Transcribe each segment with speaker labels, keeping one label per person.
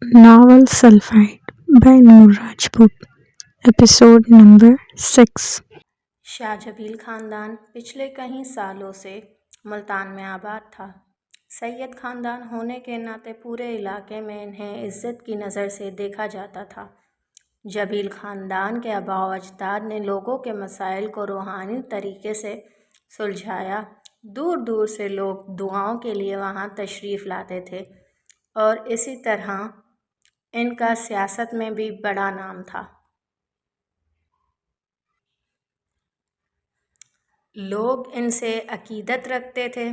Speaker 1: Novel Sulphite by Noor Rajput. Episode number 6.
Speaker 2: शाहजबील खानदान पिछले कई सालों से मुल्तान में आबाद था। सैयद खानदान होने के नाते पूरे इलाके में इन्हें इज्जत की नज़र से देखा जाता था। जबील खानदान के आबाओ अजदाद ने लोगों के मसाइल को रूहानी तरीके से सुलझाया। दूर दूर से लोग दुआओं के लिए वहाँ तशरीफ़ लाते थे और इसी तरह इनका सियासत में भी बड़ा नाम था। लोग इनसे अकीदत रखते थे।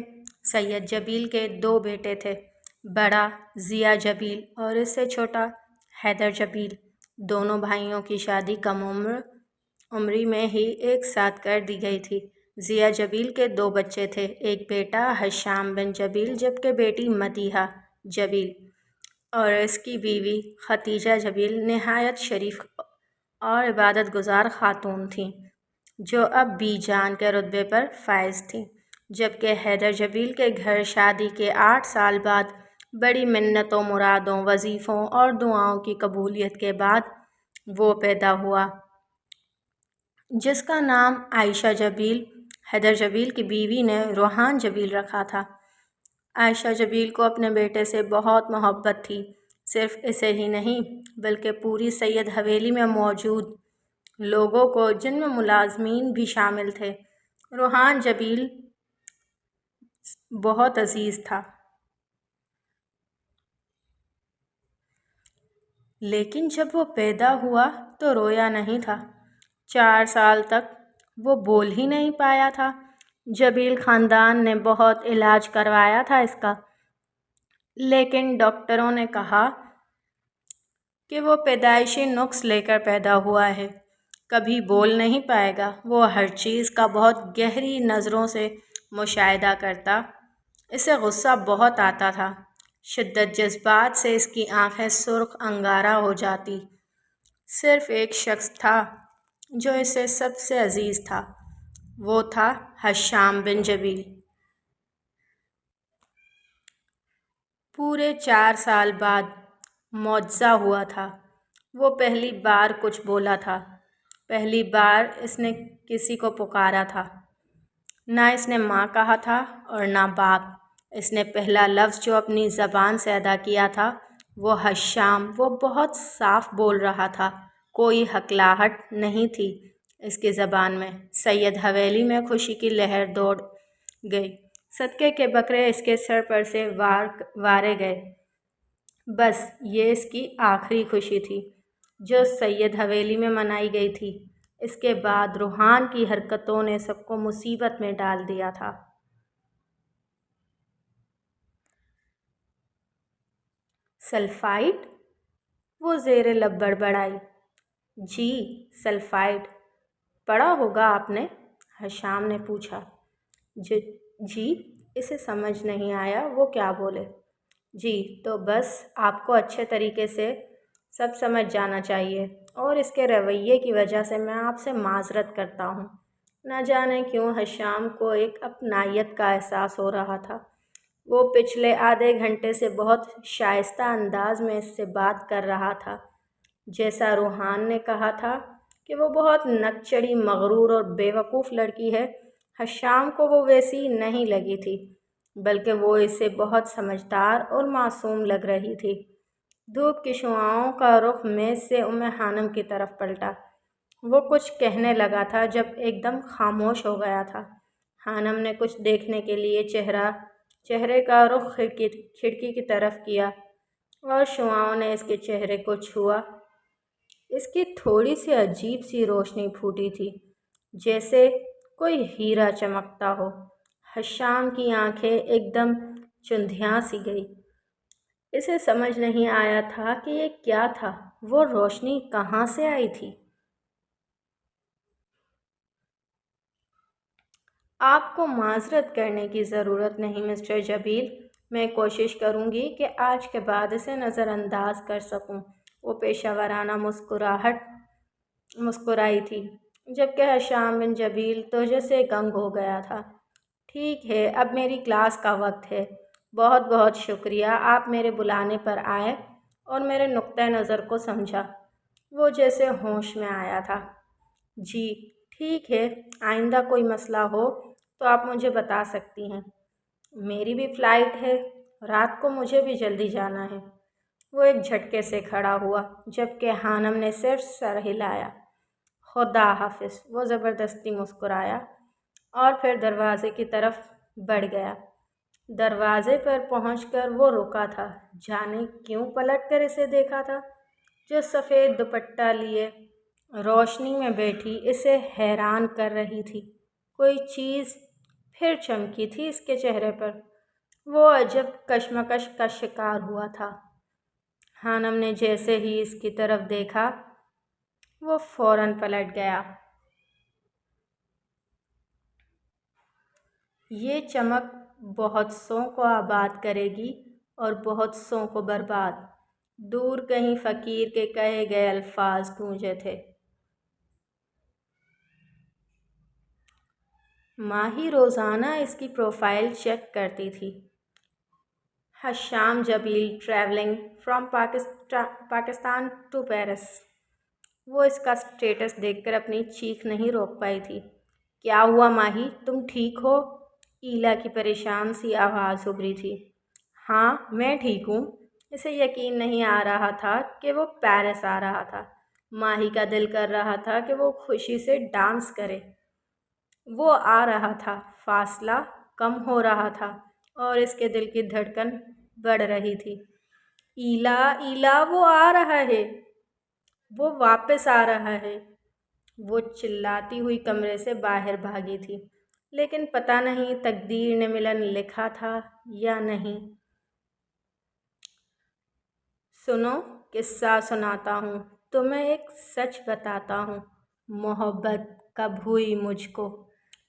Speaker 2: सैयद जबील के दो बेटे थे, बड़ा ज़िया जबील और इससे छोटा हैदर जबील। दोनों भाइयों की शादी कम उम्री में ही एक साथ कर दी गई थी। ज़िया जबील के दो बच्चे थे, एक बेटा हशाम बिन जबील जबकि बेटी मदीहा जबील और इसकी बीवी खतीजा जबील नहायत शरीफ और इबादत गुजार खातून थीं, जो अब बीजान के रुतबे पर फायज थीं। जबकि हैदर जबील के घर शादी के 8 साल बाद बड़ी मिन्नतों, मुरादों, वजीफ़ों और दुआओं की कबूलियत के बाद वो पैदा हुआ, जिसका नाम आयशा जबील, हैदर जबील की बीवी ने रोहान जबील रखा था। आयशा जबील को अपने बेटे से बहुत मोहब्बत थी। सिर्फ इसे ही नहीं बल्कि पूरी सैयद हवेली में मौजूद लोगों को, जिनमें मुलाजमीन भी शामिल थे, रोहान जबील बहुत अजीज़ था। लेकिन जब वो पैदा हुआ तो रोया नहीं था। 4 साल तक वो बोल ही नहीं पाया था। जबील ख़ानदान ने बहुत इलाज करवाया था इसका, लेकिन डॉक्टरों ने कहा कि वो पैदाइशी नुक्स लेकर पैदा हुआ है, कभी बोल नहीं पाएगा। वो हर चीज़ का बहुत गहरी नज़रों से मुशाहिदा करता। इसे गुस्सा बहुत आता था। शिद्दत जज्बात से इसकी आंखें सुर्ख अंगारा हो जाती। सिर्फ एक शख्स था जो इसे सबसे अजीज़ था, वो था हशाम बिन जबील। पूरे 4 साल बाद मुआज़ा हुआ था। वो पहली बार कुछ बोला था, पहली बार इसने किसी को पुकारा था। ना इसने माँ कहा था और ना बाप। इसने पहला लफ्ज़ जो अपनी ज़बान से अदा किया था वो हशाम। वो बहुत साफ बोल रहा था, कोई हकलाहट नहीं थी इसकी ज़बान में। सैयद हवेली में खुशी की लहर दौड़ गई। सदके के बकरे इसके सर पर से वारे गए। बस ये इसकी आखिरी खुशी थी जो सैयद हवेली में मनाई गई थी। इसके बाद रूहान की हरकतों ने सबको मुसीबत में डाल दिया था। सल्फाइड? वो ज़ेरे लब बड़बड़ाई। जी, सल्फाइड पढ़ा होगा आपने? हशाम ने पूछा। जी, इसे समझ नहीं आया वो क्या बोले। जी, तो बस आपको अच्छे तरीके से सब समझ जाना चाहिए और इसके रवैये की वजह से मैं आपसे माज़रत करता हूँ। न जाने क्यों हशाम को एक अपनायत का एहसास हो रहा था। वो पिछले आधे घंटे से बहुत शाइस्ता अंदाज में इससे बात कर रहा था। जैसा रूहान ने कहा था कि वो बहुत नकचड़ी, मगरूर और बेवकूफ़ लड़की है, हशाम को वो वैसी नहीं लगी थी, बल्कि वो इसे बहुत समझदार और मासूम लग रही थी। धूप की शुआओं का रुख मेज़ से उम्मे खानम की तरफ पलटा। वो कुछ कहने लगा था जब एकदम खामोश हो गया था। खानम ने कुछ देखने के लिए चेहरे का रुख खिड़की की तरफ किया और शुआओं ने इसके चेहरे को छुआ। इसकी थोड़ी सी अजीब सी रोशनी फूटी थी, जैसे कोई हीरा चमकता हो। हशाम की आंखें एकदम चुंधिया सी गई। इसे समझ नहीं आया था कि ये क्या था, वो रोशनी कहाँ से आई थी। आपको माजरत करने की ज़रूरत नहीं मिस्टर जबील। मैं कोशिश करूँगी कि आज के बाद इसे नज़रअंदाज कर सकूँ। वो पेशावराना मुस्कुराई थी, जबकि हशाम बिन जबील तो जैसे गंग हो गया था। ठीक है, अब मेरी क्लास का वक्त है। बहुत बहुत शुक्रिया आप मेरे बुलाने पर आए। اور میرے نقطۂ نظر کو سمجھا۔ وہ جیسے ہوش میں آیا تھا۔ جی ٹھیک ہے، آئندہ کوئی مسئلہ ہو تو آپ مجھے بتا سکتی ہیں۔ میری بھی فلائٹ ہے، رات کو مجھے بھی جلدی جانا ہے۔ وہ ایک جھٹکے سے کھڑا ہوا جبکہ خانم نے صرف سر ہلایا۔ خدا حافظ، وہ زبردستی مسکرایا اور پھر دروازے کی طرف بڑھ گیا۔ دروازے پر پہنچ کر وہ رکا تھا، جانے کیوں پلٹ کر اسے دیکھا تھا جو سفید دوپٹہ لیے روشنی میں بیٹھی اسے حیران کر رہی تھی۔ کوئی چیز پھر چمکی تھی اس کے چہرے پر۔ وہ عجب کشمکش کا شکار ہوا تھا۔ خانم نے جیسے ہی اس کی طرف دیکھا وہ فوراً پلٹ گیا۔ یہ چمک بہت سوں کو آباد کرے گی اور بہت سوں کو برباد۔ دور کہیں فقیر کے کہے گئے الفاظ گونجے تھے۔ ماہی روزانہ اس کی پروفائل چیک کرتی تھی۔ Hisham Jabeel traveling from Pakistan to Paris. وہ اس کا سٹیٹس دیکھ کر اپنی چیخ نہیں روک پائی تھی۔ کیا ہوا ماہی، تم ٹھیک ہو؟ ایلا کی پریشان سی آواز ابھری تھی۔ ہاں میں ٹھیک ہوں۔ اسے یقین نہیں آ رہا تھا کہ وہ پیرس آ رہا تھا۔ ماہی کا دل کر رہا تھا کہ وہ خوشی سے ڈانس کرے۔ وہ آ رہا تھا، فاصلہ کم ہو رہا تھا اور اس کے دل کی دھڑکن بڑھ رہی تھی۔ ایلا ایلا، وہ آ رہا ہے، وہ واپس آ رہا ہے۔ وہ چلاتی ہوئی کمرے سے باہر بھاگی تھی، لیکن پتہ نہیں تقدیر نے ملن لکھا تھا یا نہیں۔ سنو، قصہ سناتا ہوں، تمہیں ایک سچ بتاتا ہوں۔ محبت کب ہوئی مجھ کو،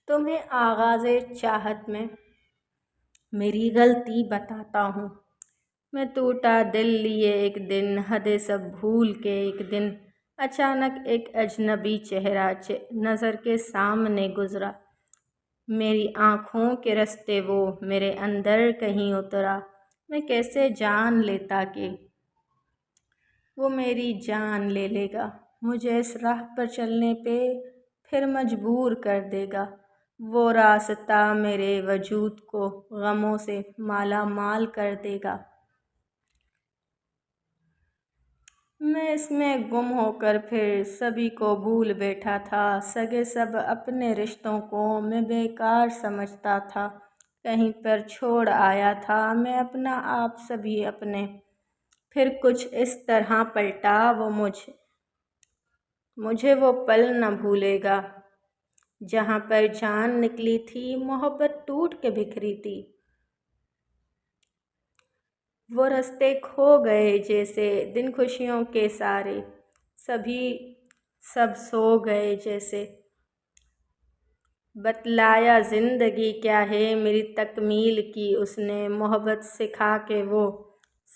Speaker 2: تمہیں آغاز چاہت میں میری غلطی بتاتا ہوں۔ میں ٹوٹا دل لیے ایک دن، حدیں سب بھول کے ایک دن، اچانک ایک اجنبی چہرہ نظر کے سامنے گزرا۔ میری آنکھوں کے رستے وہ میرے اندر کہیں اترا۔ میں کیسے جان لیتا کہ وہ میری جان لے لے گا، مجھے اس راہ پر چلنے پہ پھر مجبور کر دے گا۔ وہ راستہ میرے وجود کو غموں سے مالا مال کر دے گا۔ میں اس میں گم ہو کر پھر سبھی کو بھول بیٹھا تھا۔ سگے سب اپنے رشتوں کو میں بیکار سمجھتا تھا، کہیں پر چھوڑ آیا تھا میں اپنا آپ سبھی اپنے۔ پھر کچھ اس طرح پلٹا وہ مجھے وہ پل نہ بھولے گا جہاں پر جان نکلی تھی، محبت ٹوٹ کے بکھری تھی۔ وہ رستے کھو گئے جیسے دن خوشیوں کے سارے، سب سو گئے جیسے۔ بتلایا زندگی کیا ہے میری تکمیل کی اس نے، محبت سکھا کے وہ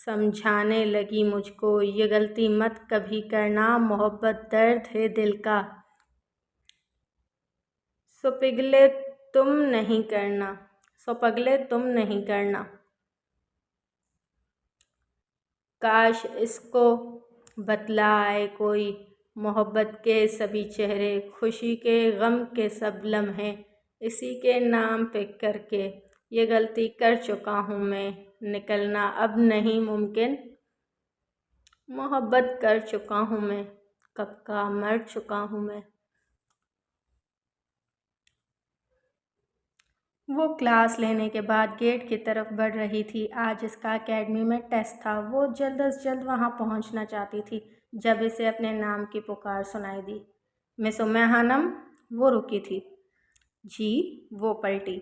Speaker 2: سمجھانے لگی مجھ کو، یہ غلطی مت کبھی کرنا، محبت درد ہے دل کا، سو پگھلے تم نہیں کرنا۔ کاش اس کو بتلائے کوئی، محبت کے سبھی چہرے، خوشی کے غم کے سب لمحے، اسی کے نام پہ کر کے یہ غلطی کر چکا ہوں میں، نکلنا اب نہیں ممکن۔ محبت کر چکا ہوں میں، کب کا مر چکا ہوں میں۔ وہ کلاس لینے کے بعد گیٹ کی طرف بڑھ رہی تھی۔ آج اس کا اکیڈمی میں ٹیسٹ تھا۔ وہ جلد از جلد وہاں پہنچنا چاہتی تھی جب اسے اپنے نام کی پکار سنائی دی۔ مس امی خانم۔ وہ رکی تھی۔ جی۔ وہ پلٹی۔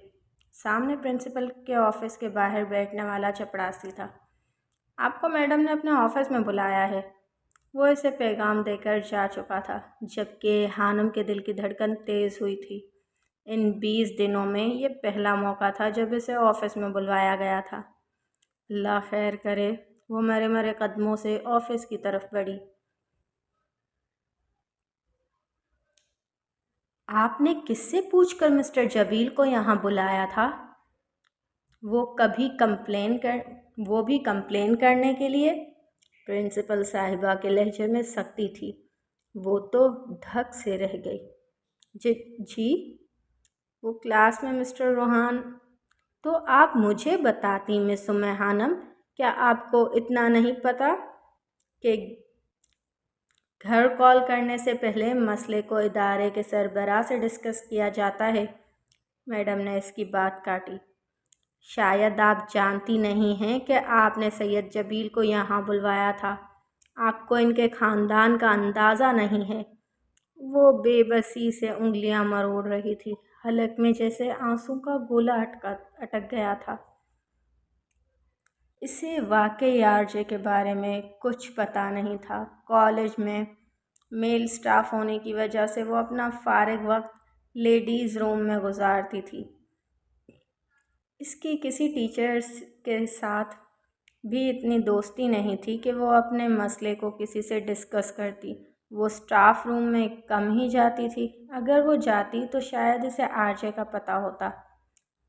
Speaker 2: سامنے پرنسپل کے آفس کے باہر بیٹھنے والا چپڑاسی تھا۔ آپ کو میڈم نے اپنے آفس میں بلایا ہے۔ وہ اسے پیغام دے کر جا چکا تھا جبکہ خانم کے دل کی دھڑکن تیز ہوئی تھی۔ ان 20 دنوں میں یہ پہلا موقع تھا جب اسے آفس میں بلوایا گیا تھا۔ اللہ خیر کرے۔ وہ مرے مرے قدموں سے آفس کی طرف بڑھی۔ آپ نے کس سے پوچھ کر مسٹر جبیل کو یہاں بلایا تھا؟ وہ بھی کمپلین کرنے کے لیے؟ प्रिंसिपल साहिबा के लहजे में सख्ती थी। वो तो धक से रह गई। जी जी, वो क्लास में मिस्टर रोहान। तो आप मुझे बताती मिस उम्मे खानम, क्या आपको इतना नहीं पता कि घर कॉल करने से पहले मसले को इदारे के सरबराह से डिस्कस किया जाता है? मैडम ने इसकी बात काटी। शायद आप जानती नहीं हैं कि आपने सैयद जबील को यहाँ बुलवाया था। आपको इनके ख़ानदान का अंदाज़ा नहीं है। वो बेबसी से उंगलियां मरोड़ रही थी। हलक में जैसे आंसू का गोला अटक गया था। इसे वाकई आरजे के बारे में कुछ पता नहीं था। कॉलेज में मेल स्टाफ होने की वजह से वो अपना फारिग वक्त लेडीज़ रूम में गुजारती थी। इसकी किसी टीचर्स के साथ भी इतनी दोस्ती नहीं थी कि वो अपने मसले को किसी से डिस्कस करती। वो स्टाफ रूम में कम ही जाती थी। अगर वो जाती तो शायद इसे आरजे का पता होता।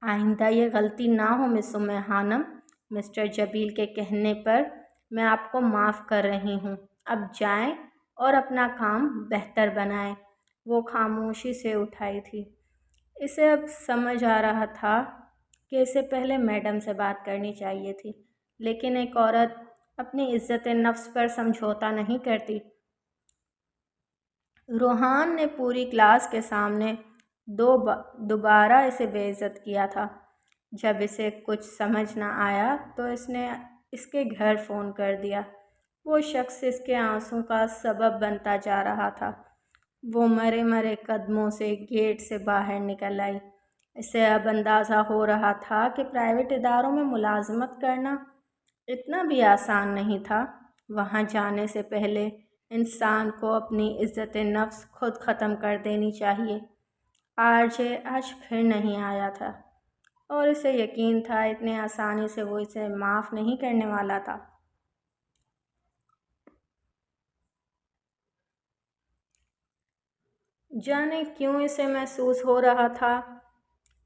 Speaker 2: आइंदा ये गलती ना हो मिस उम्मे खानम। मिस्टर जबील के कहने पर मैं आपको माफ़ कर रही हूँ। अब जाएं और अपना काम बेहतर बनाएं। वो खामोशी से उठाई थी। इसे अब समझ आ रहा था कि इसे पहले मैडम से बात करनी चाहिए थी, लेकिन एक औरत अपनी इज्जत नफ्स पर समझौता नहीं करती। रोहान ने पूरी क्लास के सामने दोबारा इसे बेइज्जत किया था। जब इसे कुछ समझ ना आया तो इसने इसके घर फ़ोन कर दिया। वो शख्स इसके आंसू का सबब बनता जा रहा था। वो मरे मरे कदमों से गेट से बाहर निकल आई। इसे अब अंदाज़ा हो रहा था कि प्राइवेट इदारों में मुलाजमत करना इतना भी आसान नहीं था। वहाँ जाने से पहले इंसान को अपनी इज़्ज़त नफ्स खुद ख़त्म कर देनी चाहिए। आरजे आज फिर नहीं आया था और इसे यकीन था इतने आसानी से वो इसे माफ़ नहीं करने वाला था। जाने क्यों इसे महसूस हो रहा था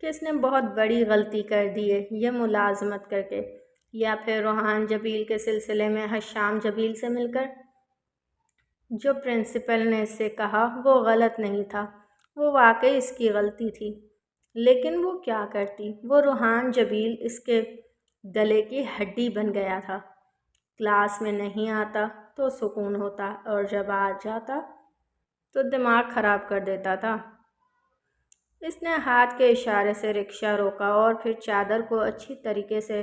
Speaker 2: कि इसने बहुत बड़ी गलती कर दी है ये मुलाजमत करके, या फिर रोहान जबील के सिलसिले में हशाम जबील से मिलकर। जो प्रिंसिपल ने इससे कहा वो गलत नहीं था, वो वाकई इसकी गलती थी। लेकिन वो क्या करती? वो रोहान जबील इसके गले की हड्डी बन गया था। क्लास में नहीं आता तो सुकून होता और जब आ जाता तो दिमाग ख़राब कर देता था। इसने हाथ के इशारे से रिक्शा रोका और फिर चादर को अच्छी तरीके से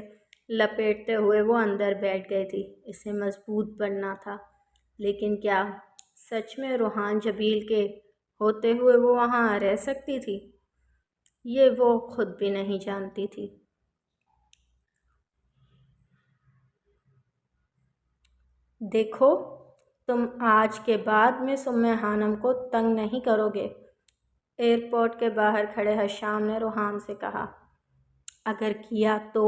Speaker 2: लपेटते हुए वो अंदर बैठ गई थी। इसे मजबूत बनना था, लेकिन क्या सच में रोहान जबील के होते हुए वो वहाँ रह सकती थी? ये वो खुद भी नहीं जानती थी। देखो, तुम आज के बाद मिस उम्मे खानम को तंग नहीं करोगे, एयरपोर्ट के बाहर खड़े हशाम ने रोहान से कहा। अगर किया तो?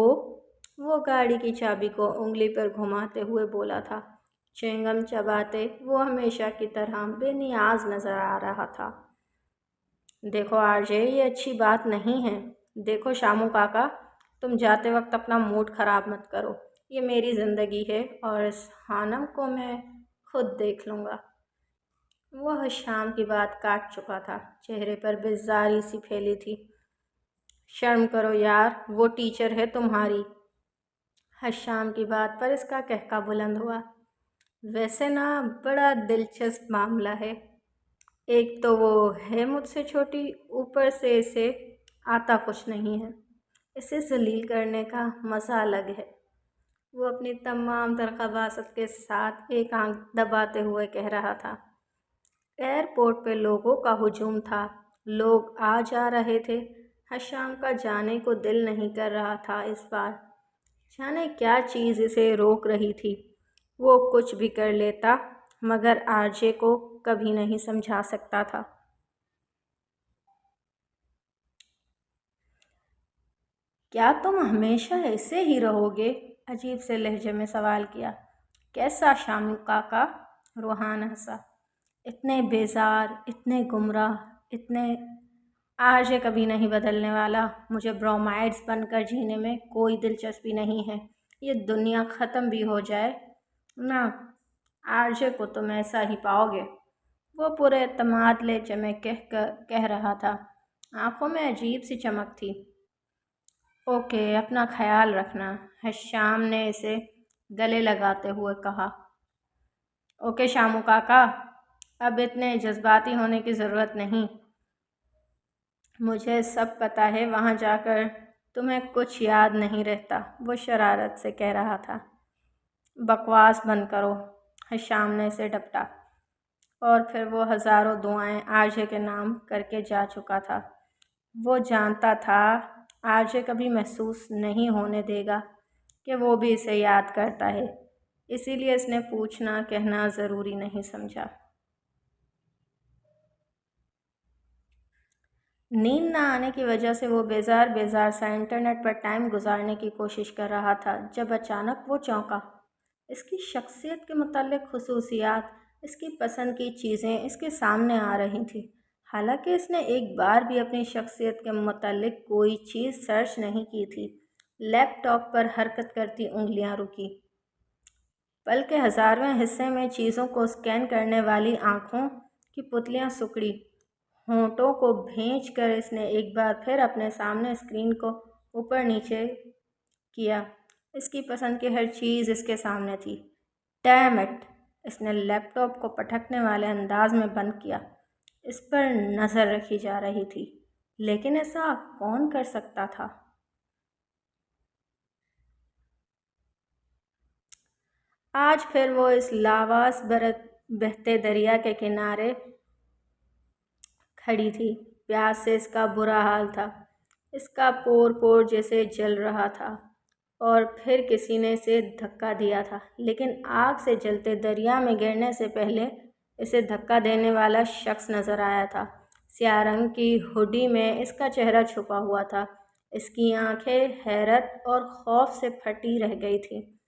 Speaker 2: वो गाड़ी की चाबी को उंगली पर घुमाते हुए बोला था। च्युइंगम चबाते वो हमेशा की तरह बेनियाज नज़र आ रहा था। देखो आरजे, ये अच्छी बात नहीं है। देखो शामू काका, तुम जाते वक्त अपना मूड ख़राब मत करो। ये मेरी ज़िंदगी है और इस खानम को मैं खुद देख लूँगा। वो हशाम की बात काट चुका था। चेहरे पर बेजारी सी फैली थी। शर्म करो यार, वो टीचर है तुम्हारी। हशाम की बात पर इसका कहका बुलंद हुआ। वैसे ना, बड़ा दिलचस्प मामला है। एक तो वो है मुझसे छोटी, ऊपर से इसे आता कुछ नहीं है। इसे जलील करने का मज़ा अलग है। वो अपनी तमाम तरकबासत के साथ एक आंख दबाते हुए कह रहा था। एयरपोर्ट पे लोगों का हुजूम था। लोग आ जा रहे थे। हशाम का जाने को दिल नहीं कर रहा था इस बार। जाने क्या चीज़ इसे रोक रही थी। वो कुछ भी कर लेता, मगर आरजे को कभी नहीं समझा सकता था। क्या तुम हमेशा ऐसे ही रहोगे? अजीब से लहजे में सवाल किया। कैसा शामू काका? रूहान हंसा। इतने बेजार, इतने गुमराह, इतने। आरजे कभी नहीं बदलने वाला। मुझे ब्रोमाइड्स बनकर जीने में कोई दिलचस्पी नहीं है। ये दुनिया ख़त्म भी हो जाए ना, आरजे को तुम ऐसा ही पाओगे, वो पूरे एतमाद लहजे में कह रहा था। आंखों में अजीब सी चमक थी। ओके, अपना ख्याल रखना, हश्याम ने इसे गले लगाते हुए कहा। ओके शामू काका, अब इतने जज्बाती होने की ज़रूरत नहीं। मुझे सब पता है, वहाँ जाकर तुम्हें कुछ याद नहीं रहता, वो शरारत से कह रहा था। बकवास बंद करो, हश्याम ने इसे डपटा। और फिर वो हज़ारों दुआएं आरजे के नाम करके जा चुका था। वो जानता था आरजे कभी महसूस नहीं होने देगा कि वो भी इसे याद करता है, इसीलिए इसने पूछना कहना ज़रूरी नहीं समझा। नींद ना आने की वजह से वो बेजार सा इंटरनेट पर टाइम गुजारने की कोशिश कर रहा था, जब अचानक वो चौंका। इसकी शख्सियत के मुताल्लिक खुसूसियात, इसकी पसंद की चीज़ें इसके सामने आ रही थी। हालांकि इसने एक बार भी अपनी शख्सियत के मुताल्लिक कोई चीज़ सर्च नहीं की थी। लैपटॉप पर हरकत करती उंगलियां रुकी। पल के हज़ारवें हिस्से में चीज़ों को स्कैन करने वाली आँखों की पुतलियां सुकड़ी। होंठों को भींच कर इसने एक बार फिर अपने सामने स्क्रीन को ऊपर नीचे किया। इसकी पसंद की हर चीज़ इसके सामने थी। Damn it! इसने लैपटॉप को पटकने वाले अंदाज में बंद किया। इस पर नज़र रखी जा रही थी, लेकिन ऐसा कौन कर सकता था? आज फिर वो इस लावास बहते दरिया के किनारे खड़ी थी। प्यास से इसका बुरा हाल था। इसका पोर पोर जैसे जल रहा था। और फिर किसी ने इसे धक्का दिया था, लेकिन आग से जलते दरिया में गिरने से पहले इसे धक्का देने वाला शख्स नज़र आया था। स्याह रंग की हुडी में इसका चेहरा छुपा हुआ था। इसकी आंखें हैरत और खौफ से फटी रह गई थी।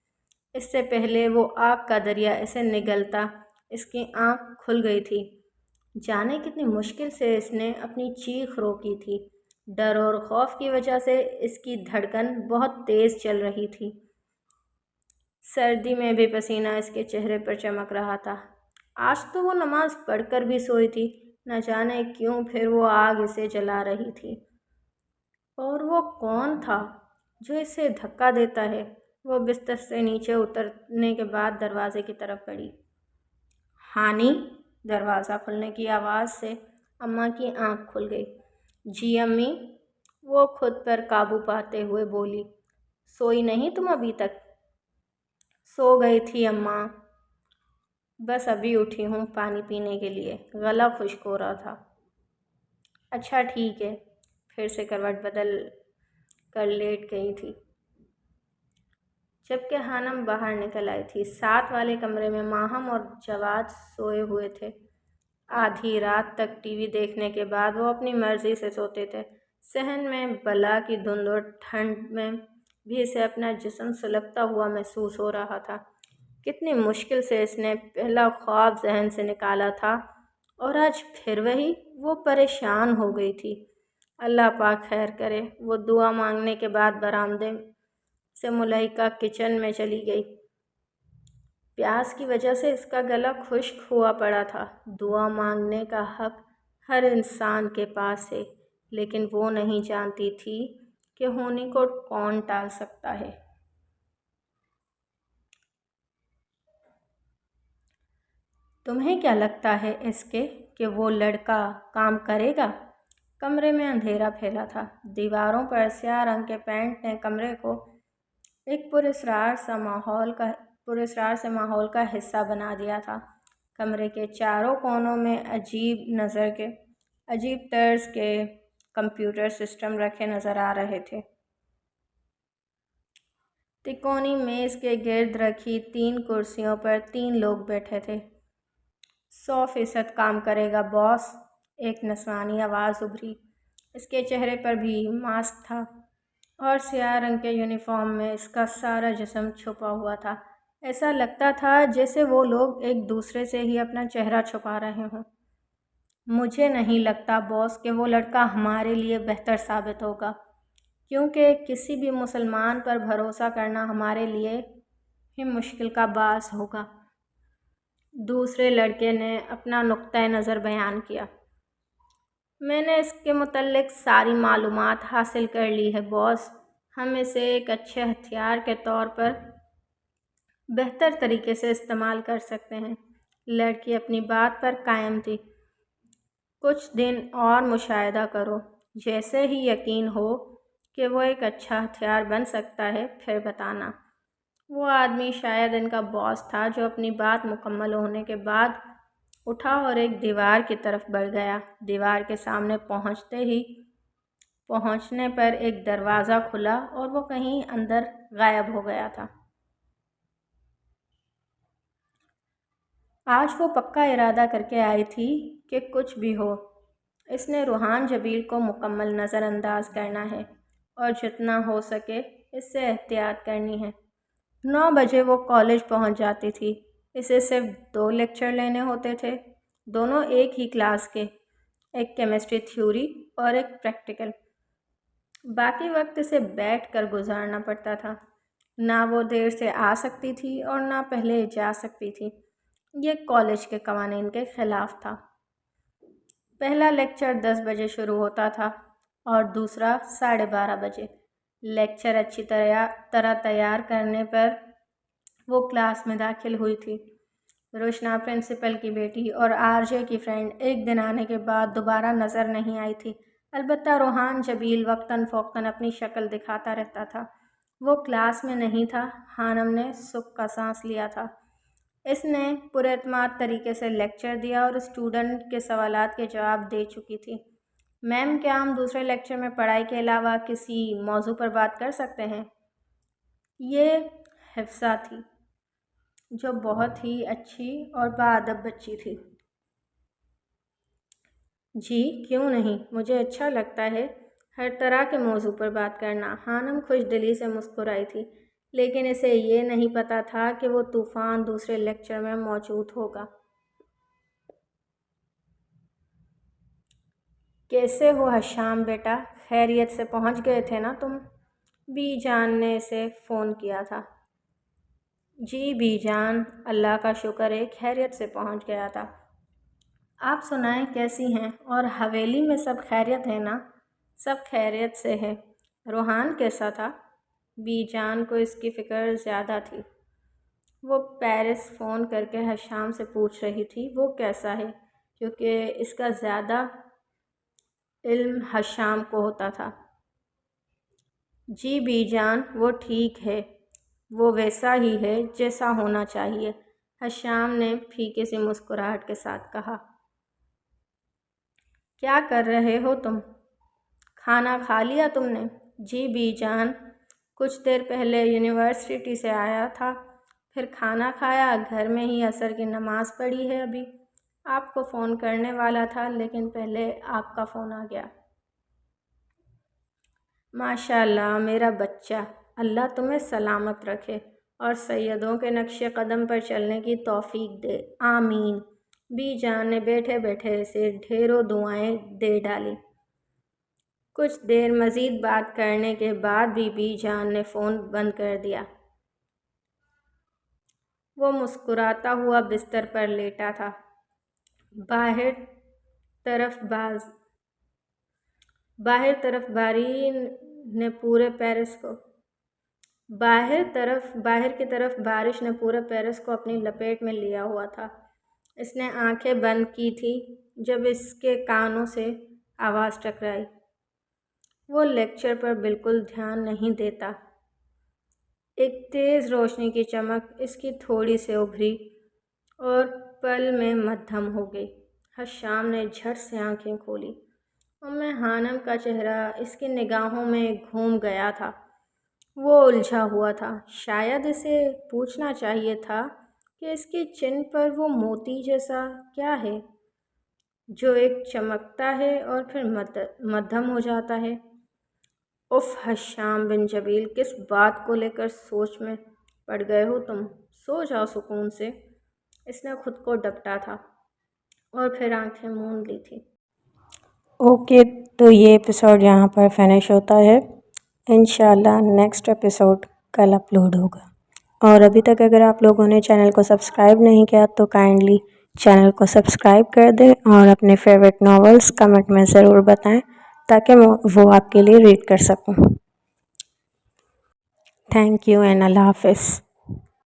Speaker 2: इससे पहले वो आग का दरिया इसे निगलता इसकी आंख खुल गई थी। जाने कितनी मुश्किल से इसने अपनी चीख रोकी थी। डर और खौफ की वजह से इसकी धड़कन बहुत तेज़ चल रही थी। सर्दी में भी पसीना इसके चेहरे पर चमक रहा था। आज तो वो नमाज पढ़कर भी सोई थी। न जाने क्यों फिर वो आग इसे जला रही थी। और वो कौन था जो इसे धक्का देता है? वो बिस्तर से नीचे उतरने के बाद दरवाजे की तरफ बढ़ी। हानि! दरवाज़ा खुलने की आवाज़ से अम्मा की आंख खुल गई। जी अम्मी, वो खुद पर काबू पाते हुए बोली। सोई नहीं तुम अभी तक? सो गई थी अम्मा, बस अभी उठी हूँ पानी पीने के लिए, गला खुश्क हो रहा था। अच्छा ठीक है, फिर से करवट बदल कर लेट गई थी। जबकि हानम बाहर निकल आई थी। साथ वाले कमरे में माहम और जवाद सोए हुए थे। आधी रात तक टीवी देखने के बाद वो अपनी मर्ज़ी से सोते थे। सहन में बला की धुंध और ठंड में भी इसे अपना जिस्म सुलगता हुआ महसूस हो रहा था। कितनी मुश्किल से इसने पहला ख्वाब जहन से निकाला था, और आज फिर वही। वो परेशान हो गई थी। अल्लाह पाक खैर करे। वो दुआ मांगने के बाद बरामदे से मुलाइका किचन में चली गई। प्यास की वजह से इसका गला खुश्क हुआ पड़ा था। दुआ मांगने का हक हर इंसान के पास है, लेकिन वो नहीं जानती थी कि होने को कौन टाल सकता है। तुम्हें क्या लगता है इसके कि वो लड़का काम करेगा? कमरे में अंधेरा फैला था। दीवारों पर स्याह रंग के पेंट ने कमरे को एक पुरस्रार से माहौल का हिस्सा बना दिया था। कमरे के चारों कोनों में अजीब तर्ज के कंप्यूटर सिस्टम रखे नज़र आ रहे थे। तिकोनी मेज़ के गिर्द रखी 3 कुर्सियों पर 3 लोग बैठे थे। 100% काम करेगा बॉस, एक नस्वानी आवाज़ उभरी। इसके चेहरे पर भी मास्क था और स्याह रंग के यूनिफॉर्म में इसका सारा जिस्म छुपा हुआ था। ऐसा लगता था जैसे वो लोग एक दूसरे से ही अपना चेहरा छुपा रहे हों। मुझे नहीं लगता बॉस कि वो लड़का हमारे लिए बेहतर साबित होगा, क्योंकि किसी भी मुसलमान पर भरोसा करना हमारे लिए ही मुश्किल का बास होगा। دوسرے لڑکے نے اپنا نقطۂ نظر بیان کیا۔ میں نے اس کے متعلق ساری معلومات حاصل کر لی ہے باس۔ ہم اسے ایک اچھے ہتھیار کے طور پر بہتر طریقے سے استعمال کر سکتے ہیں۔ لڑکی اپنی بات پر قائم تھی۔ کچھ دن اور مشاہدہ کرو، جیسے ہی یقین ہو کہ وہ ایک اچھا ہتھیار بن سکتا ہے پھر بتانا۔ وہ آدمی شاید ان کا باس تھا جو اپنی بات مکمل ہونے کے بعد اٹھا اور ایک دیوار کی طرف بڑھ گیا۔ دیوار کے سامنے پہنچنے پر ایک دروازہ کھلا اور وہ کہیں اندر غائب ہو گیا تھا۔ آج وہ پکا ارادہ کر کے آئی تھی کہ کچھ بھی ہو اس نے روحان جبیل کو مکمل نظر انداز کرنا ہے اور جتنا ہو سکے اس سے احتیاط کرنی ہے۔ 9 بجے وہ کالج پہنچ جاتی تھی۔ اسے صرف 2 لیکچر لینے ہوتے تھے، دونوں ایک ہی کلاس کے، ایک کیمسٹری تھیوری اور ایک پریکٹیکل۔ باقی وقت اسے بیٹھ کر گزارنا پڑتا تھا۔ نہ وہ دیر سے آ سکتی تھی اور نہ پہلے جا سکتی تھی۔ یہ کالج کے قوانین کے خلاف تھا۔ پہلا لیکچر 10 بجے شروع ہوتا تھا اور دوسرا 12:30 بجے۔ لیکچر اچھی طرح تیار کرنے پر وہ کلاس میں داخل ہوئی تھی۔ روشنا پرنسپل کی بیٹی اور RJ کی فرینڈ ایک دن آنے کے بعد دوبارہ نظر نہیں آئی تھی۔ البتہ روحان جبیل وقتاً فوقتاً اپنی شکل دکھاتا رہتا تھا۔ وہ کلاس میں نہیں تھا۔ خانم نے سکھ کا سانس لیا تھا۔ اس نے پراعتماد طریقے سے لیکچر دیا اور اسٹوڈنٹ کے سوالات کے جواب دے چکی تھی۔ میم، کیا ہم دوسرے لیکچر میں پڑھائی کے علاوہ کسی موضوع پر بات کر سکتے ہیں؟ یہ حفصہ تھی، جو بہت ہی اچھی اور باادب بچی تھی۔ جی کیوں نہیں، مجھے اچھا لگتا ہے ہر طرح کے موضوع پر بات کرنا۔ خانم خوش دلی سے مسکرائی تھی، لیکن اسے یہ نہیں پتہ تھا کہ وہ طوفان دوسرے لیکچر میں موجود ہوگا۔ کیسے ہو حشام بیٹا؟ خیریت سے پہنچ گئے تھے نا تم؟ بی جان نے اسے فون کیا تھا۔ جی بی جان، اللہ کا شکر ہے خیریت سے پہنچ گیا تھا۔ آپ سنائیں کیسی ہیں؟ اور حویلی میں سب خیریت ہے نا؟ سب خیریت سے ہے۔ روحان کیسا تھا؟ بی جان کو اس کی فکر زیادہ تھی۔ وہ پیرس فون کر کے حشام سے پوچھ رہی تھی وہ کیسا ہے، کیونکہ اس کا زیادہ علم حشام کو ہوتا تھا۔ جی بی جان، وہ ٹھیک ہے، وہ ویسا ہی ہے جیسا ہونا چاہیے، حشام نے پھیکی سی مسکراہٹ کے ساتھ کہا۔ کیا کر رہے ہو تم؟ کھانا کھا لیا تم نے؟ جی بی جان، کچھ دیر پہلے یونیورسٹی سے آیا تھا، پھر کھانا کھایا، گھر میں ہی عصر کی نماز پڑھی ہے ابھی۔ آپ کو فون کرنے والا تھا لیکن پہلے آپ کا فون آ گیا۔ ماشاء اللہ میرا بچہ، اللہ تمہیں سلامت رکھے اور سیدوں کے نقش قدم پر چلنے کی توفیق دے، آمین۔ بی جان نے بیٹھے بیٹھے اسے ڈھیروں دعائیں دے ڈالی۔ کچھ دیر مزید بات کرنے کے بعد بھی بی جان نے فون بند کر دیا۔ وہ مسکراتا ہوا بستر پر لیٹا تھا۔ باہر کی طرف بارش نے پورے پیرس کو اپنی لپیٹ میں لیا ہوا تھا۔ اس نے آنکھیں بند کی تھی جب اس کے کانوں سے آواز ٹکرائی۔ وہ لیکچر پر بالکل دھیان نہیں دیتا۔ ایک تیز روشنی کی چمک اس کی تھوڑی سے ابھری اور پل میں مدھم ہو گئی۔ حشام نے جھٹ سے آنکھیں کھولی۔ خانم کا چہرہ اس کی نگاہوں میں گھوم گیا تھا۔ وہ الجھا ہوا تھا۔ شاید اسے پوچھنا چاہیے تھا کہ اس کی چن پر وہ موتی جیسا کیا ہے جو ایک چمکتا ہے اور پھر مدھم ہو جاتا ہے۔ اف حشام بن جبیل، کس بات کو لے کر سوچ میں پڑ گئے ہو تم؟ سو جاؤ سکون سے۔ اس نے خود کو ڈپٹا تھا اور پھر آنکھیں موند لی تھی۔
Speaker 1: اوکے، تو یہ ایپیسوڈ یہاں پر فنش ہوتا ہے۔ انشاءاللہ نیکسٹ ایپیسوڈ کل اپلوڈ ہوگا۔ اور ابھی تک اگر آپ لوگوں نے چینل کو سبسکرائب نہیں کیا تو کائنڈلی چینل کو سبسکرائب کر دیں اور اپنے فیوریٹ ناولز کمنٹ میں ضرور بتائیں تاکہ میں وہ آپ کے لیے ریڈ کر سکوں. تھینک یو اینڈ اللہ حافظ.